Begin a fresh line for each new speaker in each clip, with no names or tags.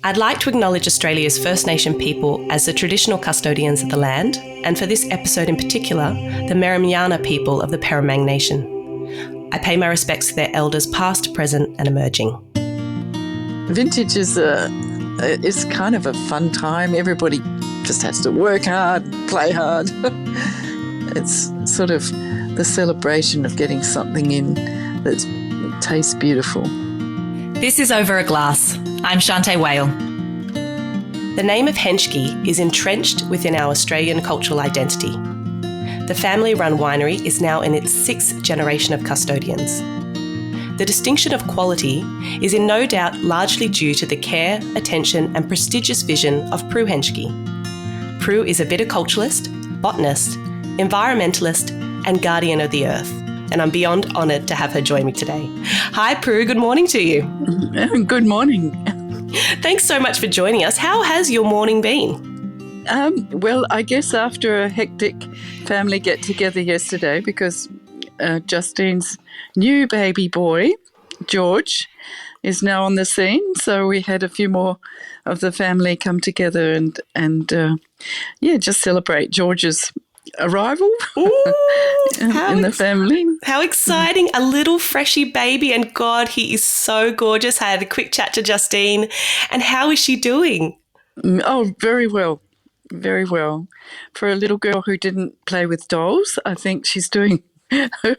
I'd like to acknowledge Australia's First Nation people as the traditional custodians of the land, and for this episode in particular, the Merrimyana people of the Peramang Nation. I pay my respects to their elders past, present and emerging.
Vintage is kind of a fun time. Everybody just has to work hard, play hard. It's sort of the celebration of getting something in that tastes beautiful.
This is Over a Glass. I'm Shanteh Wale.
The name of Henschke is entrenched within our Australian cultural identity. The family-run winery is now in its 6th generation of custodians. The distinction of quality is in no doubt largely due to the care, attention and prestigious vision of Prue Henschke. Prue is a viticulturist, botanist, environmentalist and guardian of the earth. And I'm beyond honoured to have her join me today. Hi Prue, good morning to you.
Good morning.
Thanks so much for joining us. How has your morning been?
Well, I guess after a hectic family get-together yesterday, because Justine's new baby boy, George, is now on the scene. So we had a few more of the family come together and just celebrate George's arrival.
Ooh,
in the family.
How exciting. A little freshy baby, and God, he is so gorgeous. I had a quick chat to Justine. And how is she doing?
Oh, very well. Very well. For a little girl who didn't play with dolls, I think she's doing very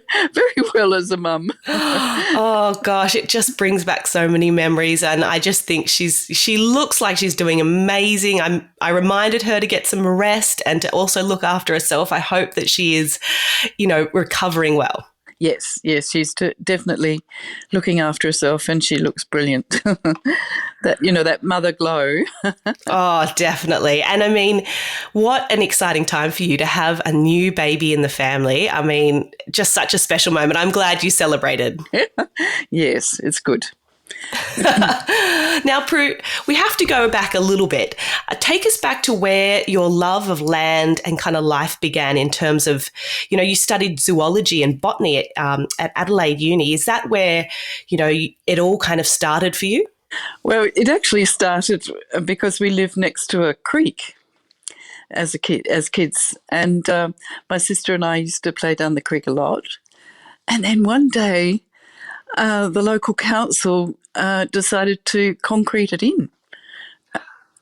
well as a mum.
Oh gosh, it just brings back so many memories, and I just think she looks like she's doing amazing. I reminded her to get some rest and to also look after herself. I hope that she is, recovering well.
Yes, she's definitely looking after herself, and she looks brilliant. That mother glow.
Oh, definitely. And I mean, what an exciting time for you to have a new baby in the family. I mean, just such a special moment. I'm glad you celebrated.
Yes, it's good.
Now, Prue, we have to go back a little bit. Take us back to where your love of land and kind of life began in terms of, you studied zoology and botany at Adelaide Uni. Is that where, it all kind of started for you?
Well, it actually started because we lived next to a creek as kids. And my sister and I used to play down the creek a lot. And then one day, the local council decided to concrete it in.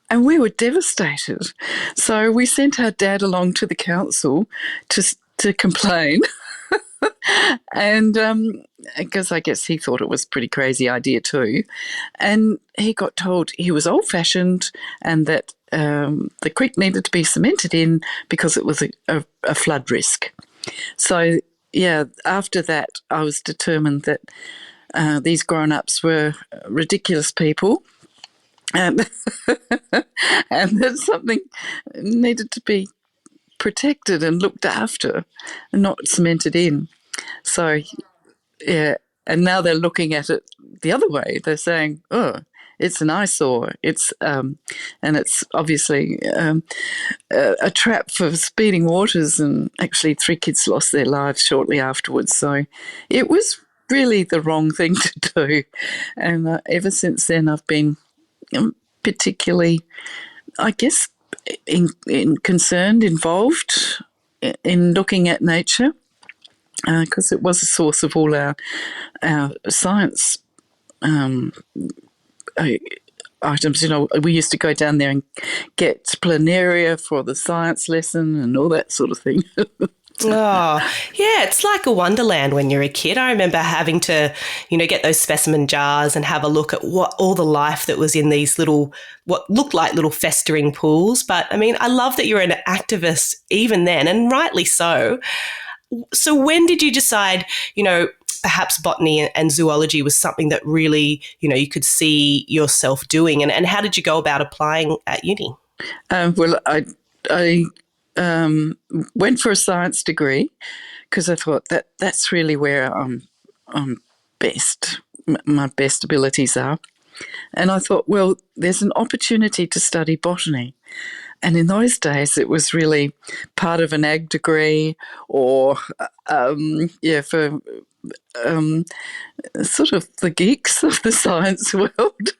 And we were devastated. So we sent our dad along to the council to complain. And because I guess he thought it was a pretty crazy idea too. And he got told he was old-fashioned and that the creek needed to be cemented in because it was a flood risk. So, yeah, after that, I was determined that these grown-ups were ridiculous people and that something needed to be protected and looked after and not cemented in. So, yeah, and now they're looking at it the other way. They're saying, oh, it's an eyesore. It's and it's obviously a trap for speeding waters, and actually 3 kids lost their lives shortly afterwards. So it was really the wrong thing to do. And ever since then I've been particularly, I guess, concerned, involved in looking at nature because it was a source of all our science items. We used to go down there and get planaria for the science lesson and all that sort of thing.
Oh, yeah, it's like a wonderland when you're a kid. I remember having to, get those specimen jars and have a look at what all the life that was in these what looked like little festering pools. But I mean, I love that you're an activist even then, and rightly so. So when did you decide, perhaps botany and zoology was something that really, you could see yourself doing, and how did you go about applying at uni?
Well, I went for a science degree because I thought that's really where I'm best, my best abilities are. And I thought, well, there's an opportunity to study botany. And in those days, it was really part of an ag degree or, for sort of the geeks of the science world.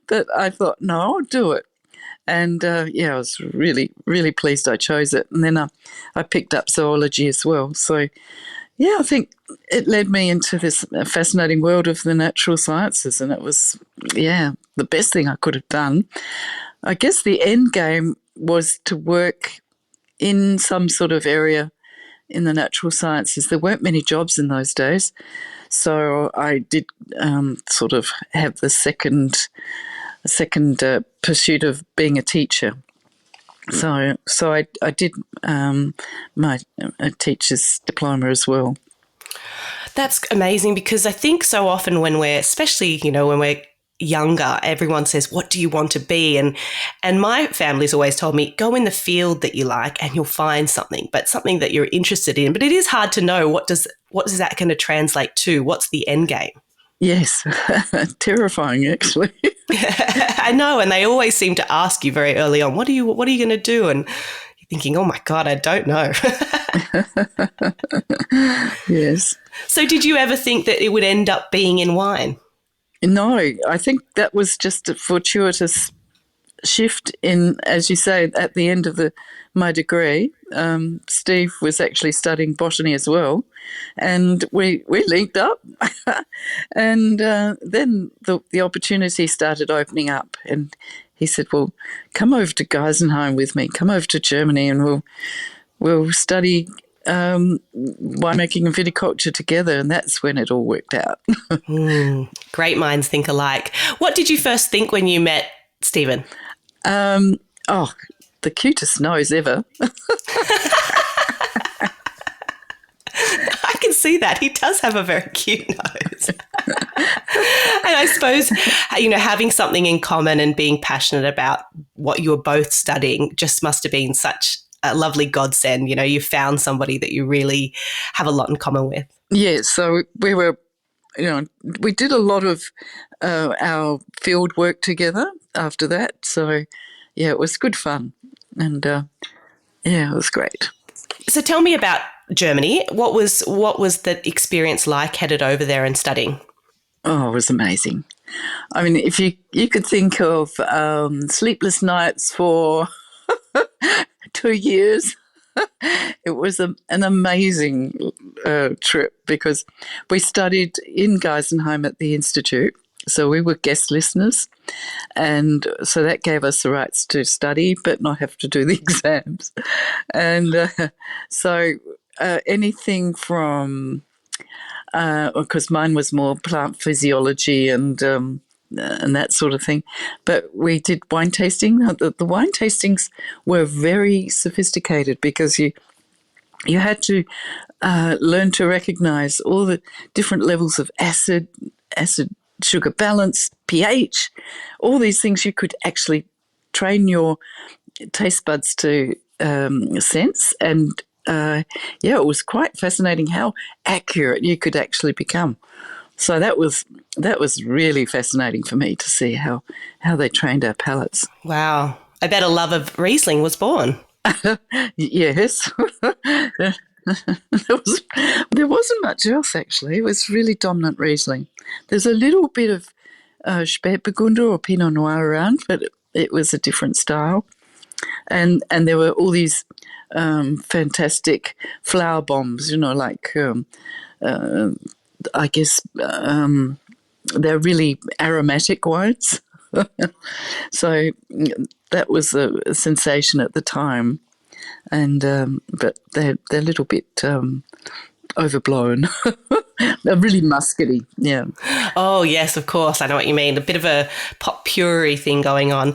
But I thought, no, I'll do it. And I was really, really pleased I chose it. And then I picked up zoology as well. So, I think it led me into this fascinating world of the natural sciences. And it was, the best thing I could have done. I guess the end game was to work in some sort of area in the natural sciences. There weren't many jobs in those days. So I did sort of have the second pursuit of being a teacher. So I did my teacher's diploma as well.
That's amazing, because I think so often when we're, especially, when we're younger, everyone says, what do you want to be? And my family's always told me, go in the field that you like and you'll find something, but something that you're interested in. But it is hard to know what is that going to translate to? What's the end game?
Yes, terrifying actually.
I know, and they always seem to ask you very early on, what are you going to do? And you're thinking, oh my God, I don't know.
Yes.
So did you ever think that it would end up being in wine?
No, I think that was just a fortuitous shift in, as you say, at the end of my degree. Steve was actually studying botany as well, and we linked up. And then the opportunity started opening up, and he said, well, come over to Geisenheim with me, come over to Germany, and we'll study winemaking and viticulture together. And that's when it all worked out.
Great minds think alike. What did you first think when you met Stephen?
The cutest nose ever.
I can see that. He does have a very cute nose. And I suppose, having something in common and being passionate about what you were both studying just must have been such a lovely godsend. You found somebody that you really have a lot in common with.
Yeah, so we were, we did a lot of our field work together after that. So, it was good fun. And, it was great.
So tell me about Germany. What was the experience like headed over there and studying?
Oh, it was amazing. I mean, if you could think of sleepless nights for 2 years, it was an amazing trip, because we studied in Geisenheim at the Institute. So we were guest listeners, and so that gave us the rights to study but not have to do the exams. And so anything from, because mine was more plant physiology and that sort of thing, but we did wine tasting. The wine tastings were very sophisticated, because you had to learn to recognise all the different levels of acid, sugar balance, pH, all these things you could actually train your taste buds to sense. And it was quite fascinating how accurate you could actually become. So that was really fascinating for me to see how they trained our palates.
Wow. I bet a love of Riesling was born.
Yes. There wasn't much else, actually. It was really dominant Riesling. There's a little bit of Spätburgunder or Pinot Noir around, but it was a different style. And there were all these fantastic flower bombs, like I guess they're really aromatic wines. So that was a sensation at the time. And but they're a little bit overblown. They're really muscety, yeah.
Oh yes, of course, I know what you mean. A bit of a pot puree thing going on.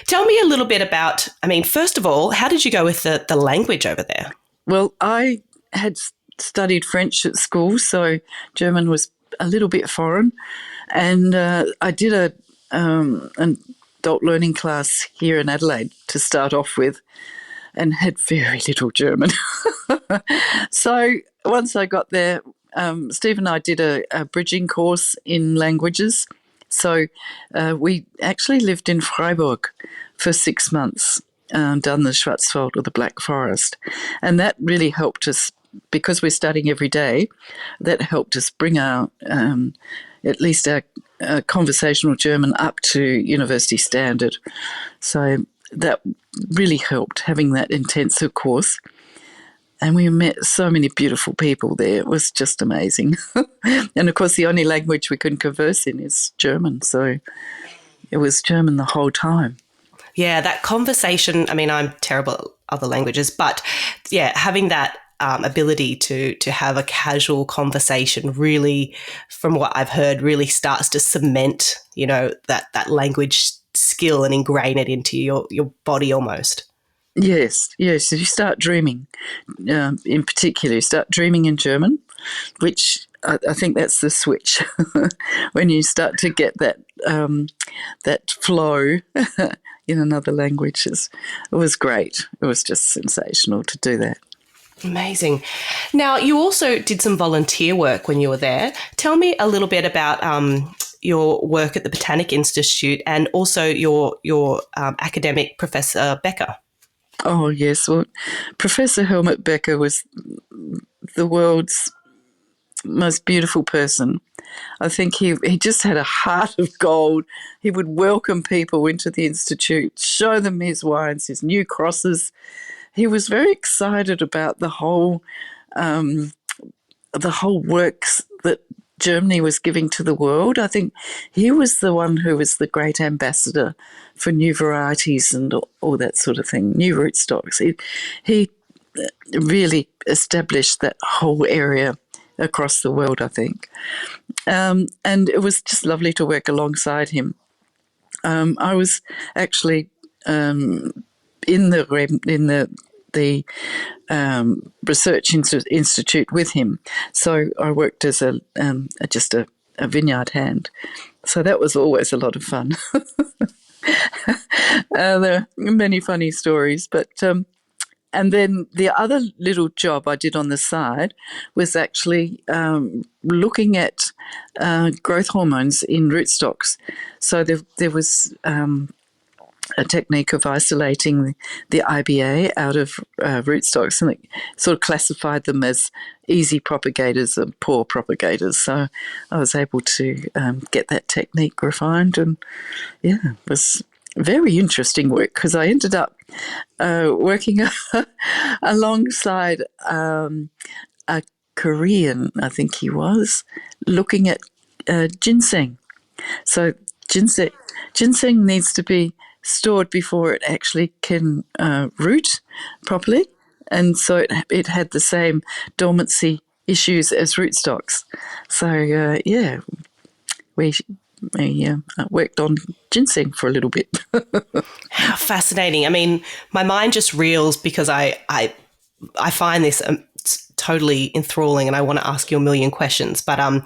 Tell me a little bit about, first of all, how did you go with the language over there?
Well, I had studied French at school, so German was a little bit foreign. And I did an adult learning class here in Adelaide to start off with, and had very little German. So once I got there, Steve and I did a bridging course in languages. So we actually lived in Freiburg for 6 months, down the Schwarzwald or the Black Forest. And that really helped us because we're studying every day, that helped us bring our at least our conversational German up to university standard. So that really helped, having that intensive course. And we met so many beautiful people there. It was just amazing. And of course, the only language we can converse in is German. So it was German the whole time.
Yeah, that conversation, I mean, I'm terrible at other languages, but yeah, having that ability to have a casual conversation really, from what I've heard, really starts to cement, that language skill and ingrain it into your body almost.
Yes. You start dreaming, in particular, you start dreaming in German, which I think that's the switch. When you start to get that flow in another language, it was great. It was just sensational to do that.
Amazing. Now, you also did some volunteer work when you were there. Tell me a little bit about your work at the Botanic Institute and also your academic Professor Becker.
Oh, yes. Well, Professor Helmut Becker was the world's most beautiful person. I think he just had a heart of gold. He would welcome people into the Institute, show them his wines, his new crosses. He was very excited about the whole works that Germany was giving to the world. I think he was the one who was the great ambassador for new varieties and all that sort of thing, new rootstocks. He really established that whole area across the world, I think. And it was just lovely to work alongside him. I was actually in the research institute with him, so I worked as just a vineyard hand. So that was always a lot of fun. There are many funny stories, but and then the other little job I did on the side was actually looking at growth hormones in rootstocks. So there was a technique of isolating the IBA out of rootstocks, and it sort of classified them as easy propagators and poor propagators. So I was able to get that technique refined, and yeah, it was very interesting work because I ended up working alongside a Korean, I think he was, looking at ginseng. So ginseng needs to be stored before it actually can root properly, and so it had the same dormancy issues as rootstocks. So yeah, we worked on ginseng for a little bit.
How fascinating! I mean, my mind just reels because I find this totally enthralling, and I want to ask you a million questions, but I'll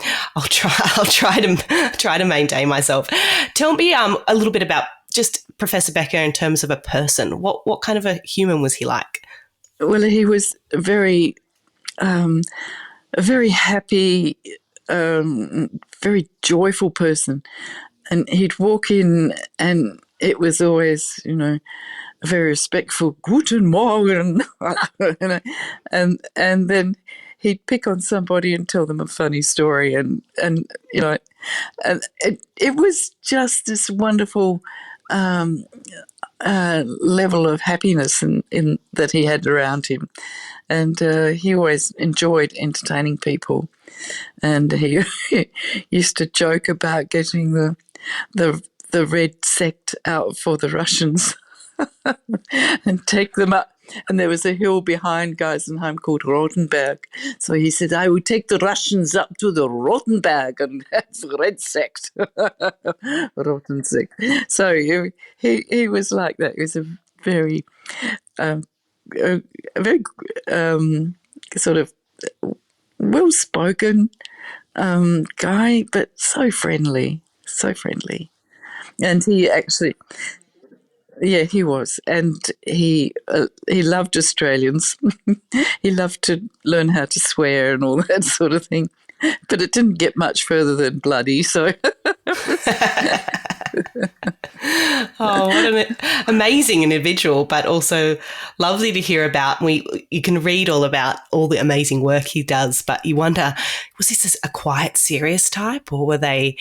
try to maintain myself. Tell me a little bit about just Professor Becker in terms of a person. What kind of a human was he like?
Well, he was a very happy, very joyful person, and he'd walk in, and it was always, a very respectful "Guten Morgen," and then he'd pick on somebody and tell them a funny story, and it was just this wonderful level of happiness in that he had around him, and he always enjoyed entertaining people, and he used to joke about getting the red sect out for the Russians and take them up. And there was a hill behind Geisenheim called Rotenberg. So he said, I would take the Russians up to the Rotenberg and have the red sect. Roten sect. So he was like that. He was a very sort of well-spoken guy, but so friendly. And he actually... Yeah, he was, and he loved Australians. He loved to learn how to swear and all that sort of thing. but it didn't get much further than bloody. So
Oh, what an amazing individual, but also lovely to hear about. You can read all about all the amazing work he does, but you wonder, was this a quiet, serious type, or were they,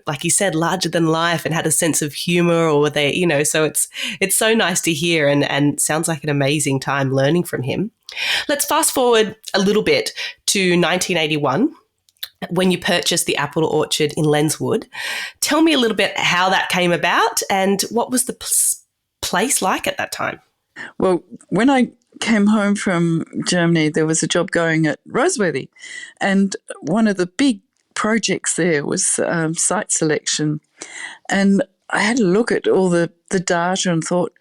like you said, larger than life and had a sense of humor, or were they, so it's so nice to hear and sounds like an amazing time learning from him. Let's fast forward a little bit to 1981. When you purchased the apple orchard in Lenswood. Tell me a little bit how that came about and what was the place like at that time?
Well, when I came home from Germany, there was a job going at Roseworthy, and one of the big projects there was site selection. And I had a look at all the data and thought,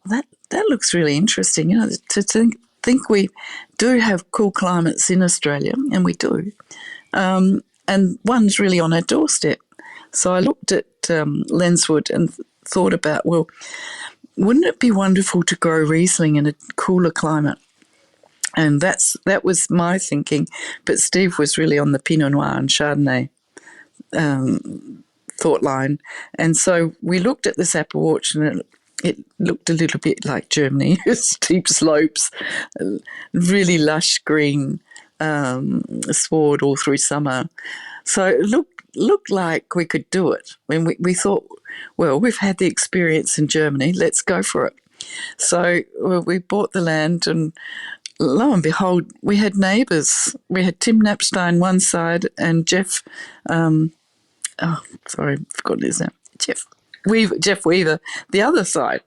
well, that looks really interesting, to think we do have cool climates in Australia, and we do. And one's really on our doorstep. So I looked at Lenswood and thought about, well, wouldn't it be wonderful to grow Riesling in a cooler climate? And that was my thinking. But Steve was really on the Pinot Noir and Chardonnay thought line. And so we looked at this apple orchard, and it looked a little bit like Germany, steep slopes, really lush green sward all through summer. So it looked like we could do it. When we thought, well, we've had the experience in Germany, let's go for it. So we bought the land, and lo and behold, we had neighbours. We had Tim Knapstein one side and Jeff, I've forgotten his name, Jeff Weaver the other side.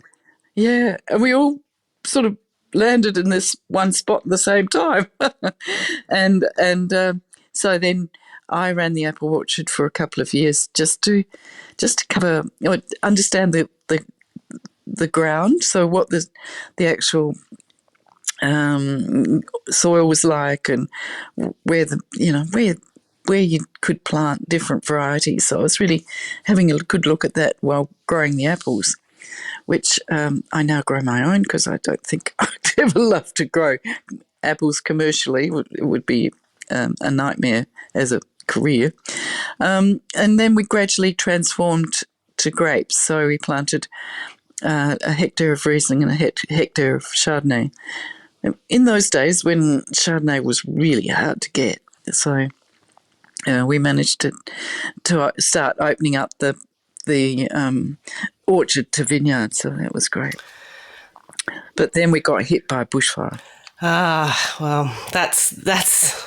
Yeah, and we all sort of landed in this one spot at the same time. and so then I ran the apple orchard for a couple of years just to cover, understand the ground, so what the actual soil was like, and where you could plant different varieties. So I was really having a good look at that while growing the apples, which I now grow my own because I don't think I'd ever love to grow apples commercially. It would be a nightmare as a career. And then we gradually transformed to grapes. So we planted a hectare of Riesling and a hectare of Chardonnay. In those days when Chardonnay was really hard to get. So we managed to start opening up the orchard to vineyard, so that was great. But then we got hit by a bushfire.
Well, that's.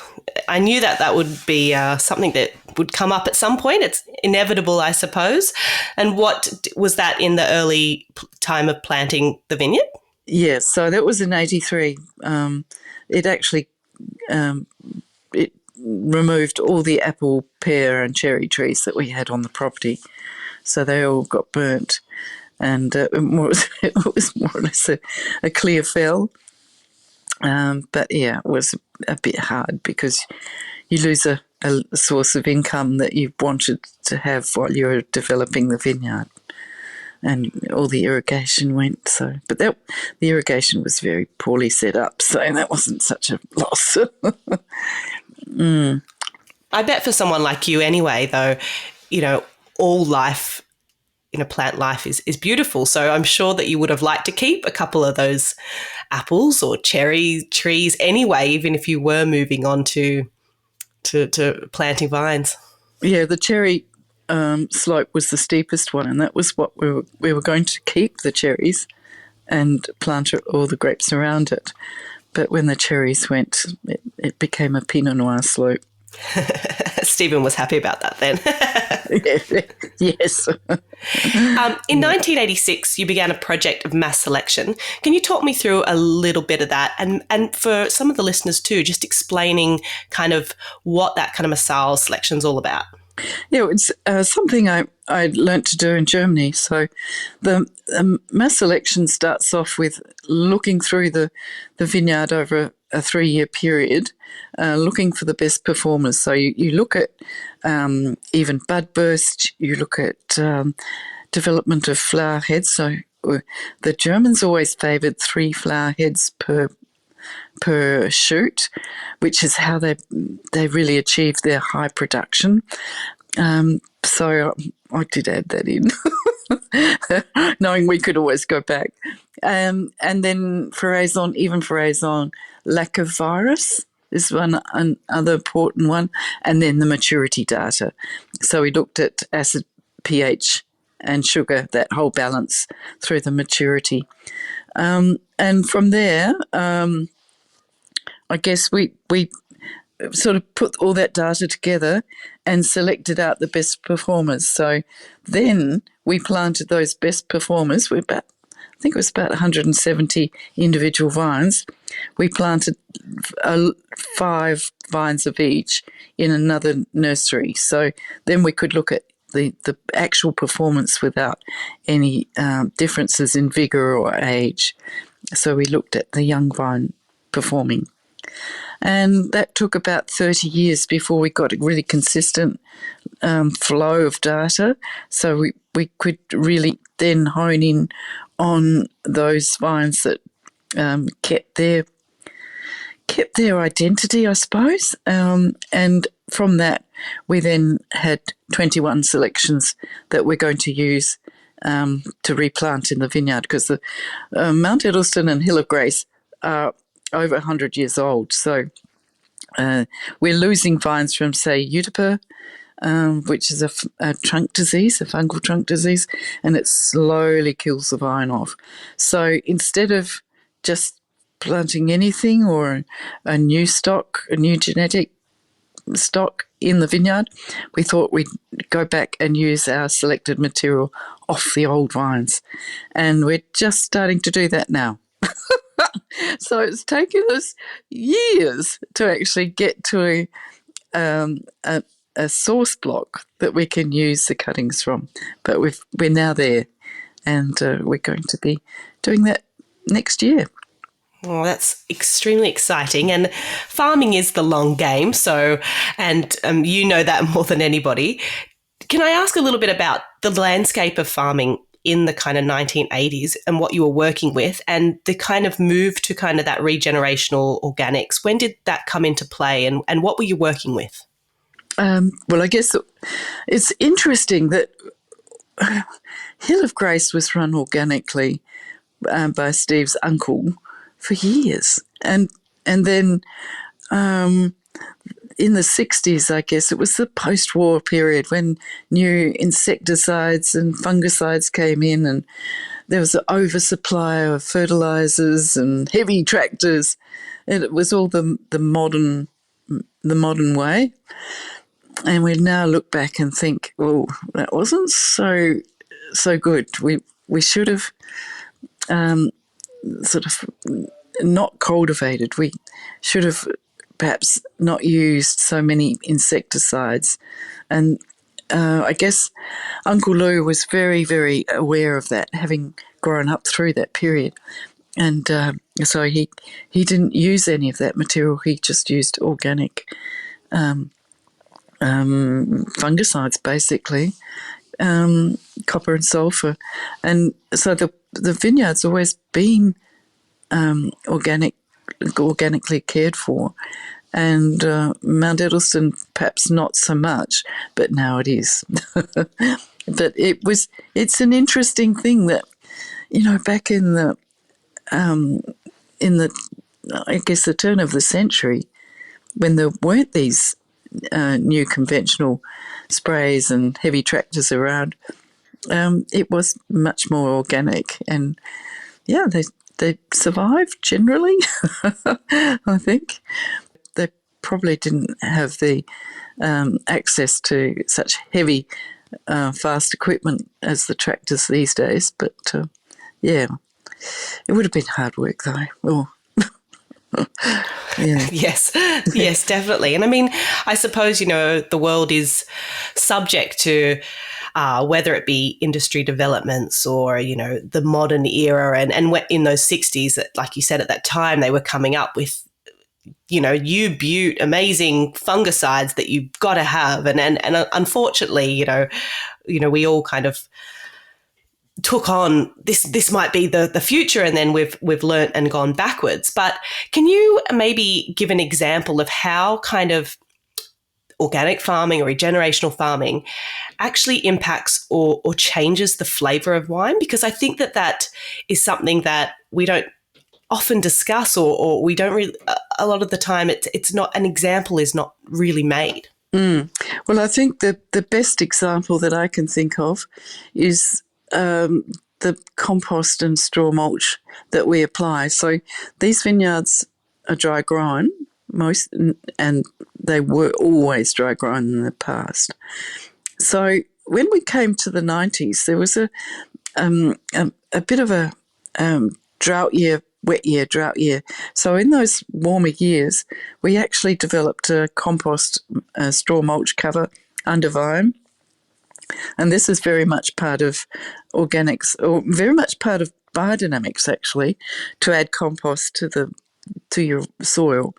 I knew that would be something that would come up at some point. It's inevitable, I suppose. And what was that in the early time of planting the vineyard?
Yes, so that was in 83. It actually it removed all the apple, pear, and cherry trees that we had on the property. So they all got burnt, and it was more or less a clear fell. But yeah, it was a bit hard because you lose a source of income that you wanted to have while you were developing the vineyard, and all the irrigation went. So, but the irrigation was very poorly set up, so that wasn't such a loss.
I bet for someone like you anyway, though, all life, plant life is beautiful. So I'm sure that you would have liked to keep a couple of those apples or cherry trees anyway, even if you were moving on to planting vines. Yeah,
the cherry slope was the steepest one, and that was what we were going to keep, the cherries, and plant all the grapes around it. But when the cherries went, it became a Pinot Noir slope.
Stephen was happy about that then.
Yes.
In 1986, you began a project of mass selection. Can you talk me through a little bit of that? And for some of the listeners too, just explaining kind of what that kind of massal selection is all about.
Yeah, it's something I learnt to do in Germany. So the mass selection starts off with looking through the vineyard over a 3-year period, looking for the best performers. So you look at even bud burst, you look at development of flower heads. So the Germans always favoured 3 flower heads per per shoot, which is how they really achieved their high production. So I did add that in, knowing we could always go back. And then Fraison, lack of virus is another important one, and then the maturity data. So we looked at acid, pH, and sugar, that whole balance through the maturity. And from there, I guess we sort of put all that data together and selected out the best performers. So then we planted those best performers. I think it was about 170 individual vines. We planted 5 vines of each in another nursery. So then we could look at the actual performance without any differences in vigour or age. So we looked at the young vine performing. And that took about 30 years before we got a really consistent flow of data. So we could really then hone in on those vines that kept their identity, I suppose. And from that, we then had 21 selections that we're going to use to replant in the vineyard, because the Mount Edelstone and Hill of Grace are over 100 years old. So we're losing vines from, say, Utipa, which is a trunk disease, a fungal trunk disease, and it slowly kills the vine off. So instead of just planting anything or a new genetic stock in the vineyard, we thought we'd go back and use our selected material off the old vines. And we're just starting to do that now. So it's taken us years to actually get to a source block that we can use the cuttings from. But we're now there, and we're going to be doing that next year.
Oh, that's extremely exciting. And farming is the long game. So, and you know that more than anybody. Can I ask a little bit about the landscape of farming in the kind of 1980s and what you were working with, and the kind of move to kind of that regenerational organics? When did that come into play, and what were you working with?
Well, I guess it's interesting that Hill of Grace was run organically by Steve's uncle for years. And then in the 60s, I guess, it was the post-war period when new insecticides and fungicides came in, and there was an oversupply of fertilizers and heavy tractors. And it was all the modern way. And we now look back and think, oh, that wasn't so good. We should have sort of not cultivated. We should have perhaps not used so many insecticides. And I guess Uncle Lou was very, very aware of that, having grown up through that period. And so he didn't use any of that material. He just used organic fungicides, basically, copper and sulfur. And so the vineyard's always been organically cared for, and Mount Edelstone perhaps not so much, but now it is. But it's an interesting thing that, you know, back in the I guess the turn of the century, when there weren't these new conventional sprays and heavy tractors around, it was much more organic, and yeah, they survived generally. I think they probably didn't have the access to such heavy, fast equipment as the tractors these days. But yeah, it would have been hard work though. Oh. Yeah.
Yes, definitely. And I mean, I suppose, you know, the world is subject to whether it be industry developments or, you know, the modern era. And in those 60s, like you said, at that time, they were coming up with, you know, butte, amazing fungicides that you've got to have. And unfortunately, you know, we all kind of took on this might be the future, and then we've learnt and gone backwards. But can you maybe give an example of how kind of organic farming or regenerational farming actually impacts or changes the flavour of wine? Because I think that is something that we don't often discuss, or we don't really, a lot of the time it's not, an example is not really made.
Well, I think the best example that I can think of is the compost and straw mulch that we apply. So these vineyards are dry grown, and they were always dry grown in the past. So when we came to the 90s, there was a bit of a drought year, drought year. So in those warmer years, we actually developed a compost straw mulch cover under vine. And this is very much part of organics, or very much part of biodynamics, actually, to add compost to your soil.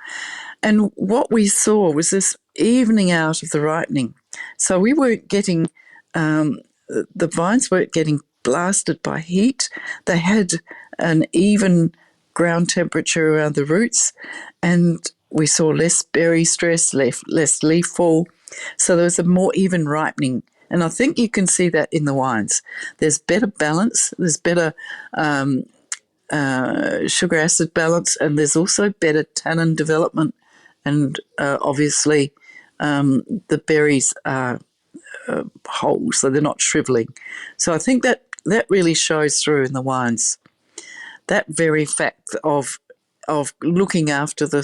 And what we saw was this evening out of the ripening. So we weren't getting, the vines weren't getting blasted by heat. They had an even ground temperature around the roots, and we saw less berry stress, less leaf fall. So there was a more even ripening. And I think you can see that in the wines. There's better balance, there's better sugar acid balance, and there's also better tannin development. And obviously the berries are whole, so they're not shriveling. So I think that really shows through in the wines. That very fact of looking after the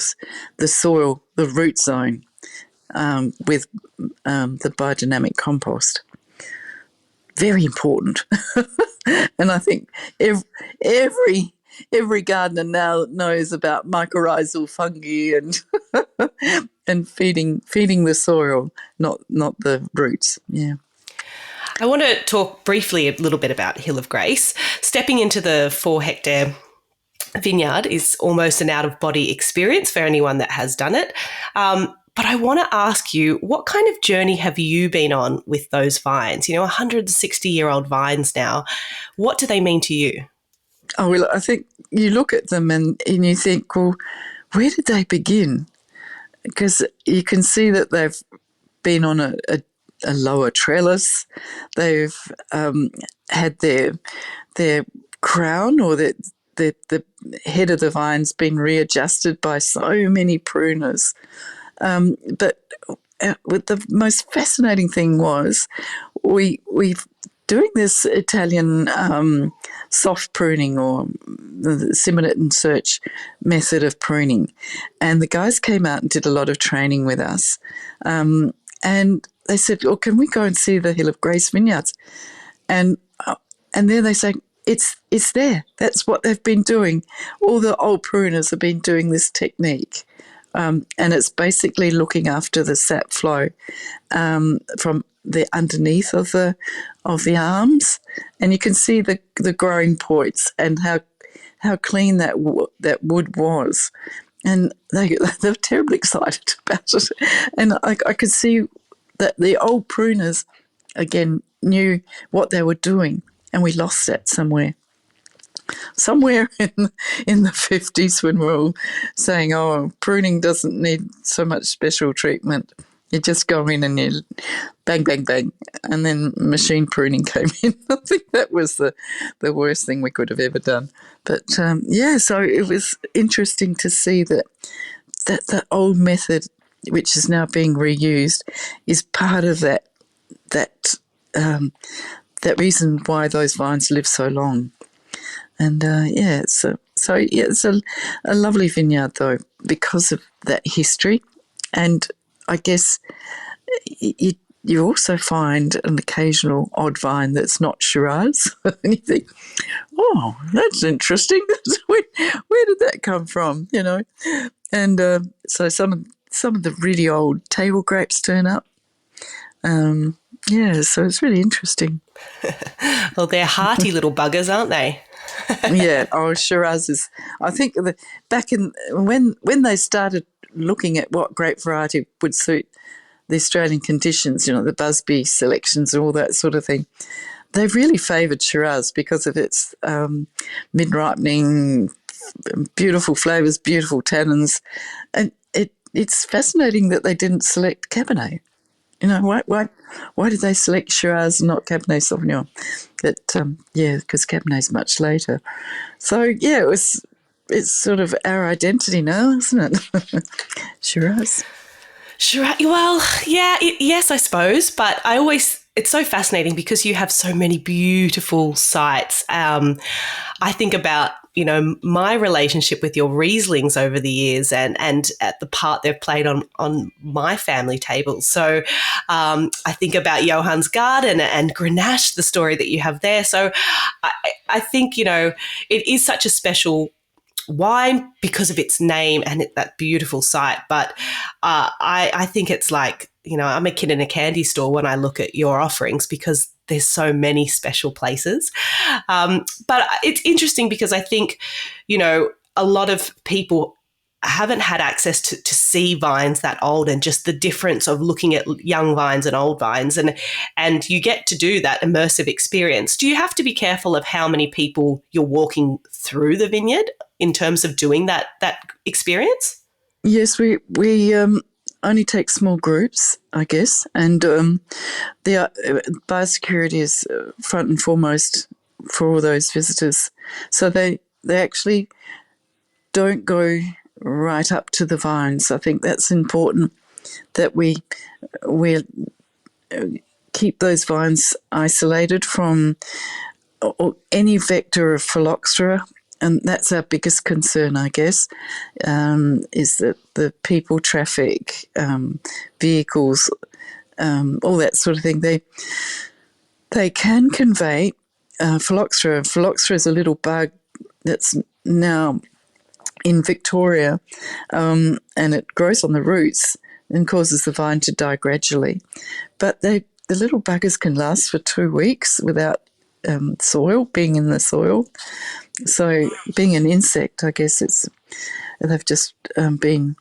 soil, the root zone, with the biodynamic compost. Very important. And I think every gardener now knows about mycorrhizal fungi and and feeding the soil, not the roots. Yeah.
I want to talk briefly a little bit about Hill of Grace. Stepping into the 4-hectare vineyard is almost an out-of-body experience for anyone that has done it. But I want to ask you, what kind of journey have you been on with those vines? 160-year-old vines now. What do they mean to you?
Oh, well, I think you look at them and you think, well, where did they begin? Because you can see that they've been on a lower trellis. They've had their crown, or the head of the vines, been readjusted by so many pruners. But the most fascinating thing was we've doing this Italian soft pruning, or the Simonette and Search method of pruning. And the guys came out and did a lot of training with us. And they said, "Oh, can we go and see the Hill of Grace vineyards?" And there they say, it's there. That's what they've been doing. All the old pruners have been doing this technique. And it's basically looking after the sap flow from the underneath of the arms, and you can see the growing points and how clean that wood was, and they're terribly excited about it. And I could see that the old pruners again knew what they were doing, and we lost that somewhere in the 50s, when we're all saying, "Oh, pruning doesn't need so much special treatment. You just go in and you bang, bang, bang." And then machine pruning came in. I think that was the worst thing we could have ever done. But so it was interesting to see that the old method, which is now being reused, is part of that reason why those vines live so long. And it's a lovely vineyard, though, because of that history. And I guess you also find an occasional odd vine that's not Shiraz. And you think, "Oh, that's interesting. Where did that come from?" And so some of the really old table grapes turn up. So it's really interesting.
Well, they're hearty little buggers, aren't they?
Yeah. Oh, Shiraz is. I think back in when they started looking at what grape variety would suit the Australian conditions, the Busby selections and all that sort of thing, they've really favoured Shiraz because of its mid-ripening, beautiful flavours, beautiful tannins, and it's fascinating that they didn't select Cabernet. You know, why did they select Shiraz and not Cabernet Sauvignon? Because Cabernet's much later. So yeah, it's sort of our identity now, isn't it? Shiraz.
Sure. Well, yeah, yes, I suppose. But it's so fascinating because you have so many beautiful sites. I think about, my relationship with your Rieslings over the years and at the part they've played on my family table. So I think about Johann's Garden and Grenache, the story that you have there. So I think, it is such a special wine because of its name and that beautiful site. But I think it's like, I'm a kid in a candy store when I look at your offerings because there's so many special places. But it's interesting because I think, a lot of people haven't had access to see vines that old and just the difference of looking at young vines and old vines. And you get to do that immersive experience. Do you have to be careful of how many people you're walking through the vineyard in terms of doing that experience?
Yes, we only take small groups, I guess, and biosecurity is front and foremost for all those visitors. So they actually don't go right up to the vines. I think that's important that we keep those vines isolated from any vector of phylloxera. And that's our biggest concern, I guess, is that the people, traffic, vehicles, all that sort of thing, they can convey phylloxera. Phylloxera is a little bug that's now in Victoria, and it grows on the roots and causes the vine to die gradually. But the little buggers can last for 2 weeks without being in the soil. So being an insect, I guess they've just been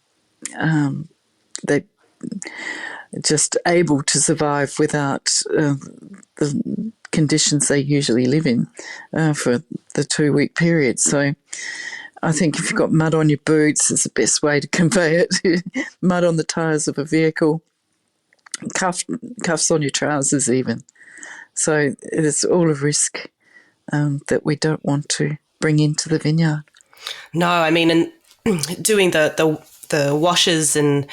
they just able to survive without the conditions they usually live in for the 2 week period. So I think if you've got mud on your boots, it's the best way to convey it. Mud on the tyres of a vehicle, cuffs on your trousers even. So it's all a risk that we don't want to bring into the vineyard.
No, I mean, and doing the washes and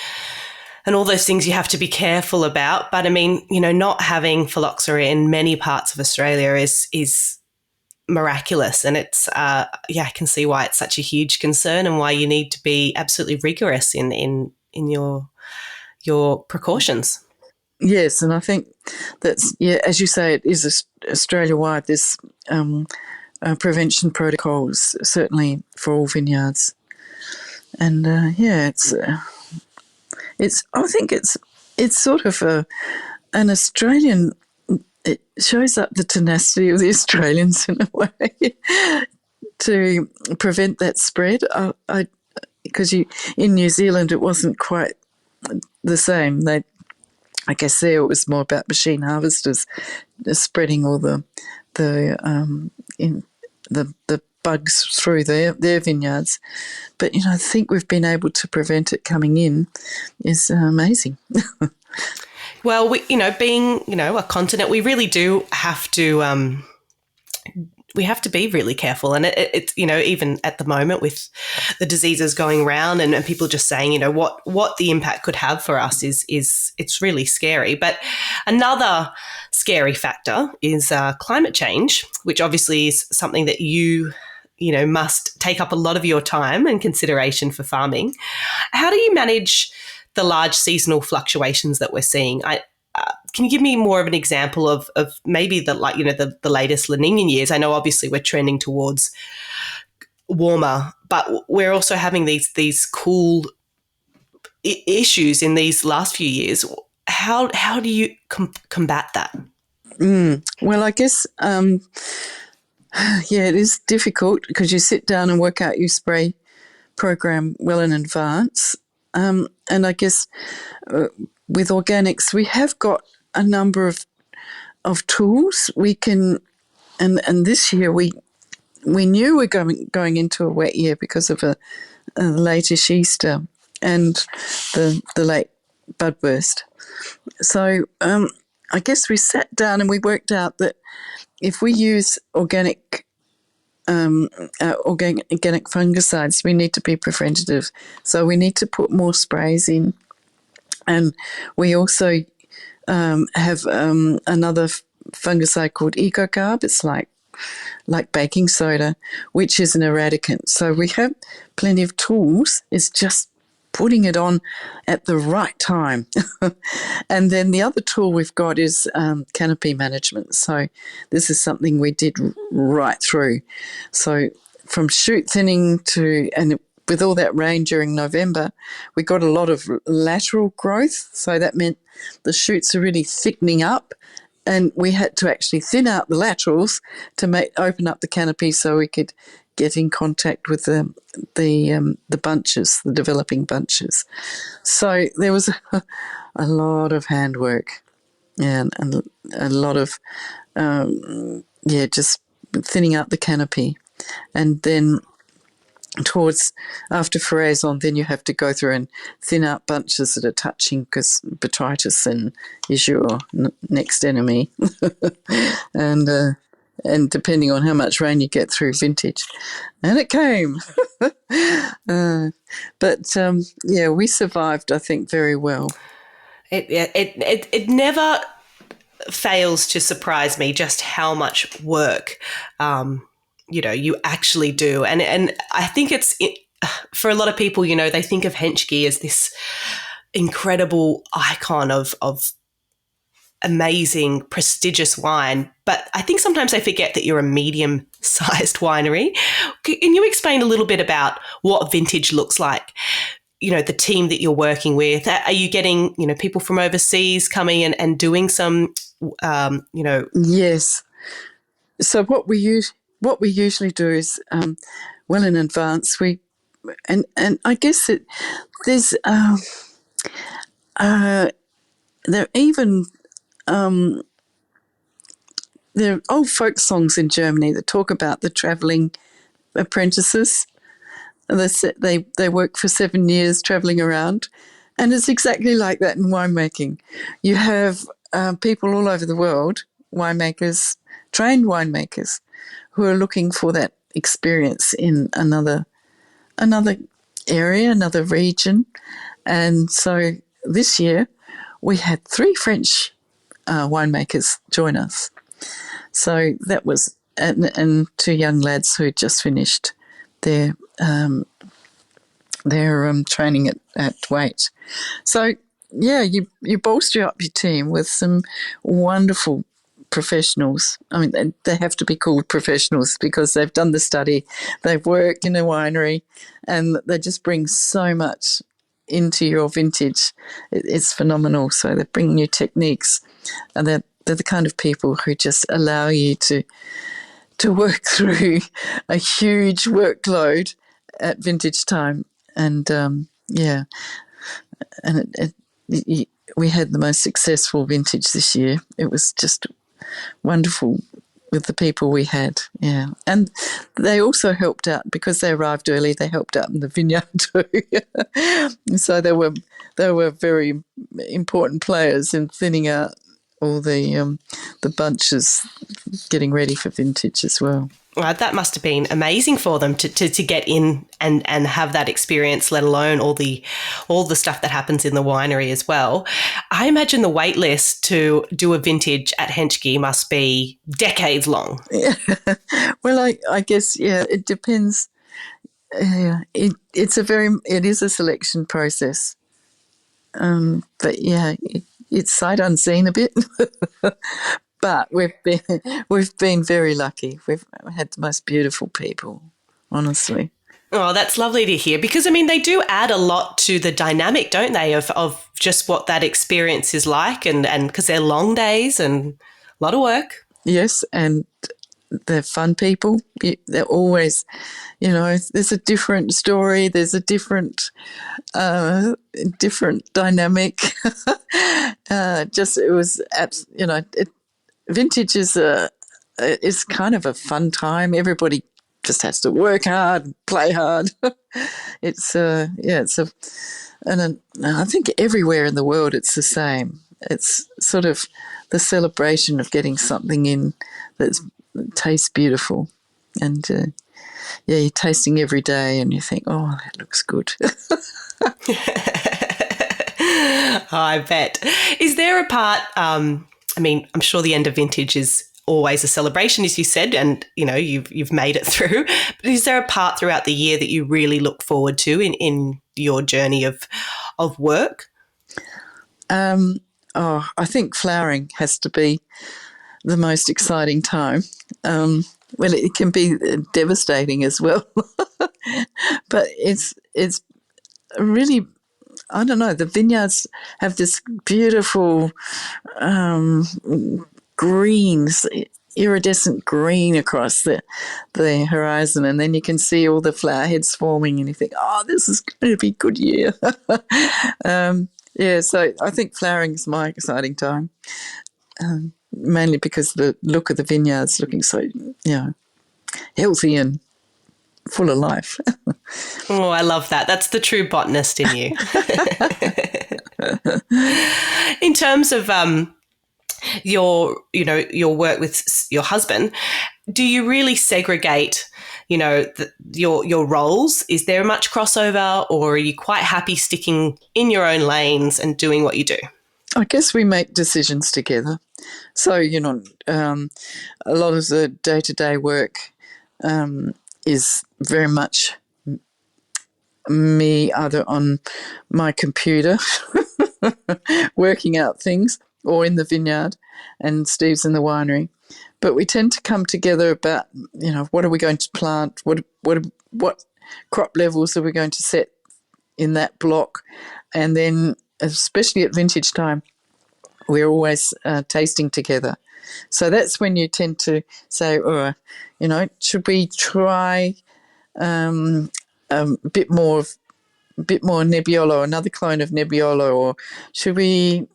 all those things you have to be careful about. But I mean, not having phylloxera in many parts of Australia is miraculous, and it's I can see why it's such a huge concern and why you need to be absolutely rigorous in your precautions.
Yes, and I think that's, as you say, it is Australia-wide, this prevention protocols, certainly for all vineyards. And, I think it's sort of an Australian, it shows up the tenacity of the Australians in a way to prevent that spread. Because in New Zealand it wasn't quite the same. I guess there it was more about machine harvesters spreading all the bugs through their vineyards. But I think we've been able to prevent it coming in is amazing.
Well, being a continent, we really do have to. We have to be really careful, and it's even at the moment with the diseases going around and people just saying what the impact could have for us is it's really scary. But another scary factor is climate change, which obviously is something that you must take up a lot of your time and consideration for farming. How do you manage the large seasonal fluctuations that we're seeing? Can you give me more of an example of maybe the latest La Nina years? I know obviously we're trending towards warmer, but we're also having these cool issues in these last few years. How do you combat that?
Well, I guess it is difficult because you sit down and work out your spray program well in advance, and I guess with organics we have got a number of of tools we can, and this year we knew we're going into a wet year because of a latish Easter and the late budburst. So I guess we sat down and we worked out that if we use organic fungicides, we need to be preventative. So we need to put more sprays in, and we also have another fungicide called EcoCarb. It's like baking soda, which is an eradicant. So we have plenty of tools. It's just putting it on at the right time. And then the other tool we've got is canopy management. So this is something we did right through. So from shoot thinning and with all that rain during November, we got a lot of lateral growth. So that meant the shoots are really thickening up, and we had to actually thin out the laterals to open up the canopy so we could get in contact with the bunches, the developing bunches. So there was a lot of handwork, and a lot of just thinning out the canopy, and then after floraison, then you have to go through and thin out bunches that are touching, because botrytis is your next enemy, and depending on how much rain you get through vintage, and it came. We survived, I think, very well.
It never fails to surprise me just how much work you actually do. And I think for a lot of people, they think of Henschke as this incredible icon of amazing, prestigious wine. But I think sometimes they forget that you're a medium-sized winery. Can you explain a little bit about what vintage looks like? The team that you're working with. Are you getting, people from overseas coming and doing some,
Yes. So what we usually do is, well in advance, and I guess there's there even there are old folk songs in Germany that talk about the travelling apprentices. They work for 7 years travelling around, and it's exactly like that in winemaking. You have people all over the world, winemakers, trained winemakers, who are looking for that experience in another area, another region. And so this year we had 3 French winemakers join us. So that was, and 2 young lads who had just finished their training at Waite. So you bolster up your team with some wonderful professionals. I mean, they have to be called professionals because they've done the study, they've worked in a winery, and they just bring so much into your vintage. It's phenomenal. So they bring new techniques, and they're the kind of people who just allow you to work through a huge workload at vintage time. And we had the most successful vintage this year. It was just wonderful with the people we had, yeah. And they also helped out because they arrived early. They helped out in the vineyard too. So they were very important players in thinning out all the bunches, getting ready for vintage as well.
Well, that must have been amazing for them to get in and have that experience, let alone all the stuff that happens in the winery as well. I imagine the wait list to do a vintage at Henschke must be decades long.
Yeah. Well, I guess, yeah, it depends. It is a selection process. But yeah, it's sight unseen a bit. But we've been very lucky. We've had the most beautiful people, honestly.
Oh, that's lovely to hear, because I mean they do add a lot to the dynamic, don't they, of just what that experience is like, and because they're long days and a lot of work.
Yes, and they're fun people. They're always, there's a different story. There's a different dynamic. It was, vintage is kind of a fun time. Everybody just has to work hard, play hard. And I think everywhere in the world it's the same. It's sort of the celebration of getting something in that tastes beautiful, and you're tasting every day, and you think, oh, that looks good.
Oh, I bet. Is there a part, I'm sure the end of vintage is always a celebration, as you said, and, you've made it through. But is there a part throughout the year that you really look forward to in your journey of work?
I think flowering has to be the most exciting time. Well, it can be devastating as well. But it's really, I don't know, the vineyards have this beautiful greens, iridescent green across the horizon, and then you can see all the flower heads forming, and you think, oh, this is going to be a good year. So I think flowering is my exciting time, mainly because the look of the vineyards looking so, healthy and full of life.
Oh, I love that. That's the true botanist in you. In terms of your work with your husband, do you really segregate, your roles? Is there much crossover, or are you quite happy sticking in your own lanes and doing what you do?
I guess we make decisions together. So, a lot of the day-to-day work is very much me either on my computer working out things, or in the vineyard, and Steve's in the winery. But we tend to come together about, what are we going to plant, what crop levels are we going to set in that block, and then especially at vintage time, we're always tasting together. So that's when you tend to say, should we try a bit more Nebbiolo, another clone of Nebbiolo, or should we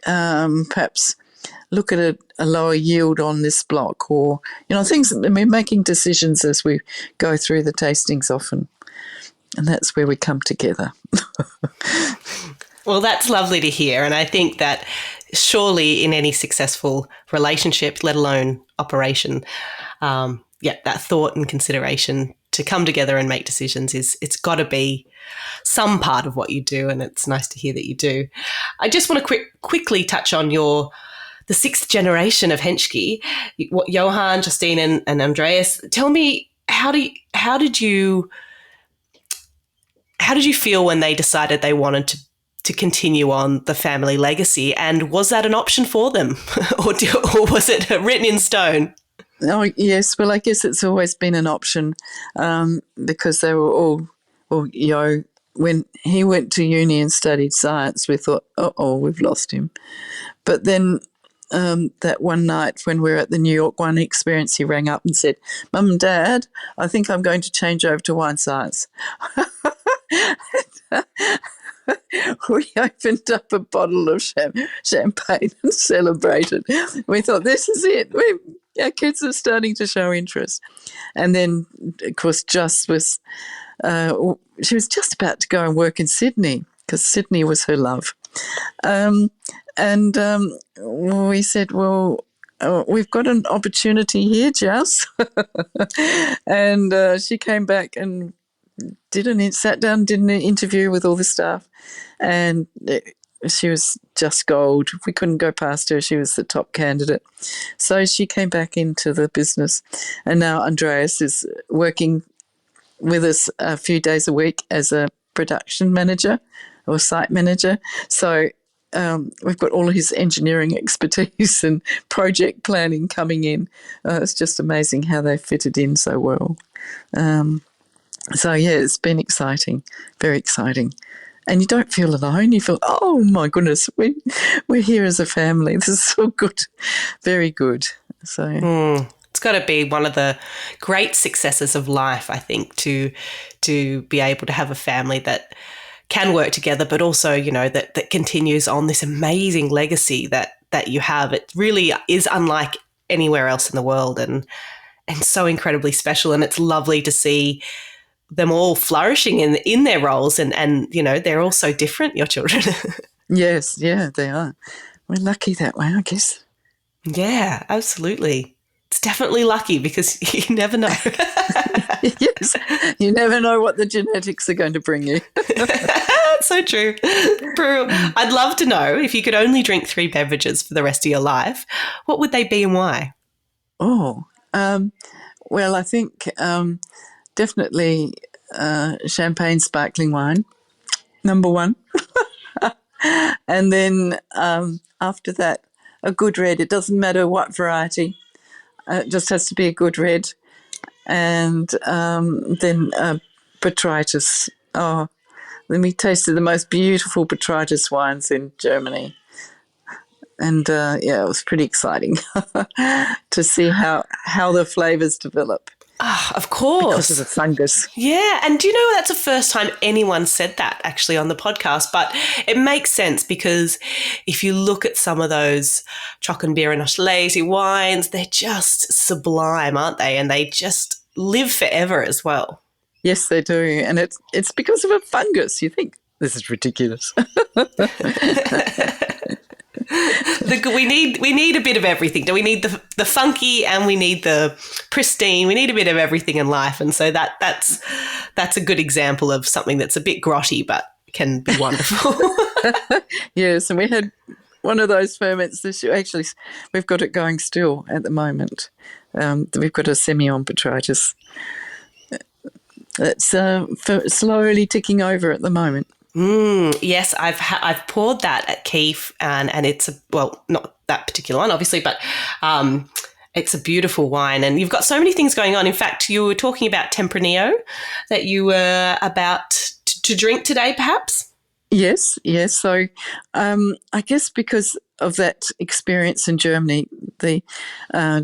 perhaps look at a lower yield on this block, or things. We're making decisions as we go through the tastings often, and that's where we come together.
Well, that's lovely to hear, and I think that surely in any successful relationship, let alone operation, that thought and consideration to come together and make decisions it's got to be some part of what you do, and it's nice to hear that you do. I just want to quickly touch on the sixth generation of Henschke, what Johann, Justine, and Andreas. Tell me, how did you feel when they decided they wanted to continue on the family legacy, and was that an option for them, or was it written in stone?
Oh yes, well I guess it's always been an option, because they were all, when he went to uni and studied science, we thought, we've lost him. But then that one night when we were at the New York Wine Experience, he rang up and said, Mum and Dad, I think I'm going to change over to wine science. We opened up a bottle of champagne and celebrated. We thought, this is it. Our kids are starting to show interest. And then, of course, she was just about to go and work in Sydney, because Sydney was her love. We said, well, we've got an opportunity here, Jess. And she came back and sat down, did an interview with all the staff, and she was just gold. We couldn't go past her. She was the top candidate. So she came back into the business, and now Andreas is working with us a few days a week as a production manager or site manager. So we've got all of his engineering expertise and project planning coming in. It's just amazing how they fitted in so well. It's been exciting, very exciting. And you don't feel alone. You feel, oh, my goodness, we're here as a family. This is so good, very good. So
it's got to be one of the great successes of life, I think, to be able to have a family that can work together, but also, that continues on this amazing legacy that that you have. It really is unlike anywhere else in the world, and so incredibly special. And it's lovely to see them all flourishing in their roles, and you know, they're all so different, your children.
Yes, yeah, they are. We're lucky that way, I guess.
Yeah, absolutely. It's definitely lucky, because you never know.
Yes, you never know what the genetics are going to bring you.
So true. Prue, I'd love to know, if you could only drink 3 beverages for the rest of your life, what would they be and why?
Oh, well, I think definitely champagne sparkling wine, number one. And then after that, a good red. It doesn't matter what variety. It just has to be a good red. And then botrytis. Oh, we tasted the most beautiful botrytis wines in Germany. And, yeah, it was pretty exciting to see how the flavours develop.
Oh, of course.
Because of the fungus.
Yeah, and do you know that's the first time anyone said that actually on the podcast, but it makes sense, because if you look at some of those Trockenbeer and lazy wines, they're just sublime, aren't they? And they just live forever as well.
Yes, they do. And it's because of a fungus. You think, this is ridiculous.
We need a bit of everything. We need the funky, and we need the pristine. We need a bit of everything in life, and so that's a good example of something that's a bit grotty but can be wonderful.
Yes, and we had one of those ferments this year. Actually, we've got it going still at the moment. We've got a Semillon botrytis. It's slowly ticking over at the moment.
Yes, I've poured that at Keef, and it's not that particular one, obviously, but it's a beautiful wine. And you've got so many things going on. In fact, you were talking about Tempranillo that you were about to drink today, perhaps?
Yes. So I guess because of that experience in Germany, the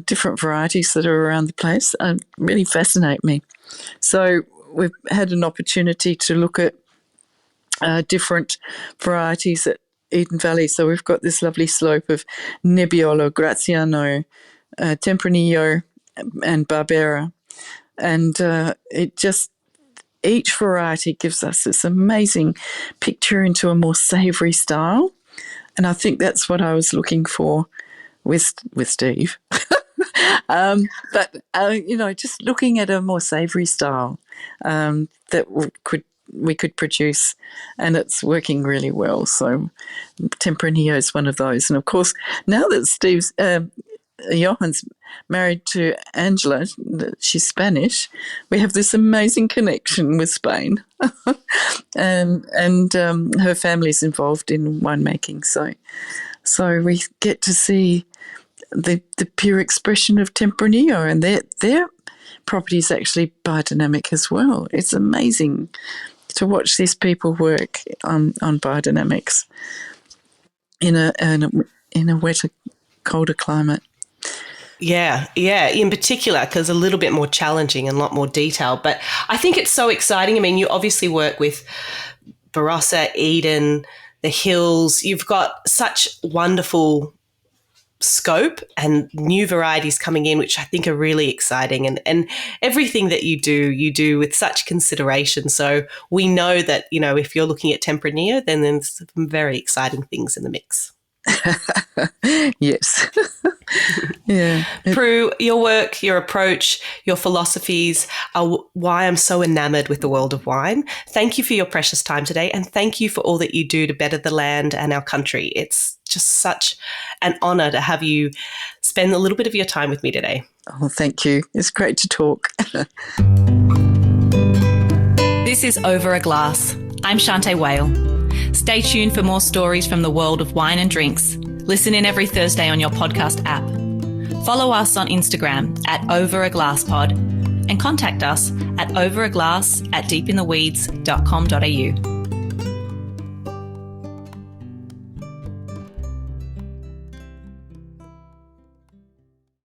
different varieties that are around the place really fascinate me. So we've had an opportunity to look at different varieties at Eden Valley. So we've got this lovely slope of Nebbiolo, Graziano, Tempranillo and Barbera. And each variety gives us this amazing picture into a more savoury style. And I think that's what I was looking for with Steve. But just looking at a more savoury style that we could produce, and it's working really well. So Tempranillo is one of those. And of course, now that Johan's married to Angela, she's Spanish, we have this amazing connection with Spain. and her family's involved in winemaking. So we get to see the pure expression of Tempranillo, and their property is actually biodynamic as well. It's amazing to watch these people work on biodynamics in a wetter, colder climate.
Yeah, in particular, because a little bit more challenging and a lot more detail. But I think it's so exciting. I mean, you obviously work with Barossa, Eden, the hills. You've got such wonderful scope and new varieties coming in, which I think are really exciting. And everything that you do with such consideration. So we know that, if you're looking at Tempranillo, then there's some very exciting things in the mix.
Yes. Yeah.
Prue, your work, your approach, your philosophies are why I'm so enamoured with the world of wine. Thank you for your precious time today, and thank you for all that you do to better the land and our country. It's just such an honour to have you spend a little bit of your time with me today.
Oh, thank you. It's great to talk.
This is Over a Glass. I'm Shanteh Wale. Stay tuned for more stories from the world of wine and drinks. Listen in every Thursday on your podcast app. Follow us on Instagram at overaglasspod and contact us at overaglass@deepintheweeds.com.au.